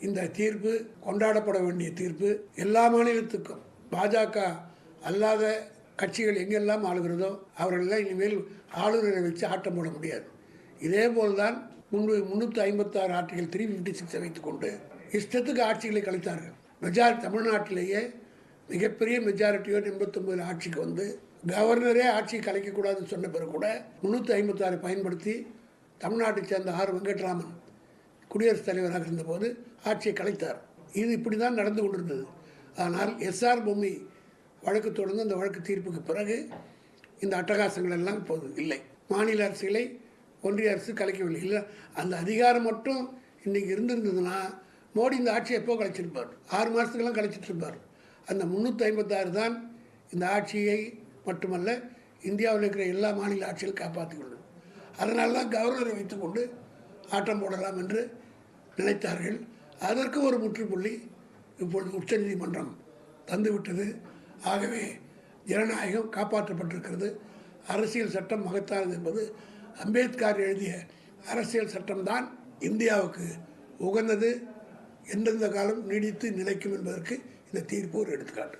இந்த தீர்ப்பு கொண்டாடப்பட வேண்டிய தீர்ப்பு. எல்லா மாநிலத்துக்கும் பாஜக அல்லாத கட்சிகள் எங்கெல்லாம் ஆளுகிறதோ அவர்களெல்லாம் இனிமேல் ஆளுநரை வச்சு ஆட்டம் போட முடியாது. இதே போல்தான் முன்பு 356 ஆர்டிகல் 356 வைத்துக்கொண்டு இஷ்டத்துக்கு ஆட்சிகளை கழித்தார்கள். தமிழ்நாட்டிலேயே மிகப்பெரிய மெஜாரிட்டியோடு 89 ஆட்சிக்கு வந்து கவர்னரே ஆட்சியை கலைக்கக்கூடாதுன்னு சொன்ன பிறகு கூட 356 பயன்படுத்தி தமிழ்நாட்டை சேர்ந்த ஆர் வெங்கட்ராமன் குடியரசுத் தலைவராக இருந்தபோது ஆட்சியை கலைத்தார். இது இப்படி தான் நடந்து கொண்டிருந்தது. ஆனால் எஸ்ஆர் பொம்மி வழக்கு தொடர்ந்து அந்த வழக்கு தீர்ப்புக்கு பிறகு இந்த அட்டகாசங்கள் எல்லாம் இப்போது இல்லை. மாநில அரசுகளை ஒன்றிய அரசு கலைக்கவில்லை. இல்லை, அந்த அதிகாரம் மட்டும் இன்றைக்கி இருந்திருந்ததுன்னா மோடி இந்த ஆட்சியை எப்போ கலைச்சிருப்பார்? 6 மாதத்துக்கெல்லாம் கலைச்சிட்டு இருப்பார். அந்த 356 தான் இந்த ஆட்சியை மட்டுமல்ல இந்தியாவில் இருக்கிற எல்லா மாநில ஆட்சிகளும் காப்பாற்றிக் கொள்ளும். அதனால தான் கவர்னரை வைத்துக்கொண்டு ஆட்டம் போடலாம் என்று நினைத்தார்கள். அதற்கு ஒரு முற்றுப்புள்ளி இப்பொழுது உச்சநீதிமன்றம் தந்துவிட்டது. ஆகவே ஜனநாயகம் காப்பாற்றப்பட்டிருக்கிறது. அரசியல் சட்டம் மகத்தானது என்பது அம்பேத்கர் எழுதிய அரசியல் சட்டம்தான் இந்தியாவுக்கு உகந்தது. எந்தெந்த காலம் நீடித்து நிலைக்கும் என்பதற்கு இந்த தீர்ப்பு ஒரு எடுத்துக்காட்டு.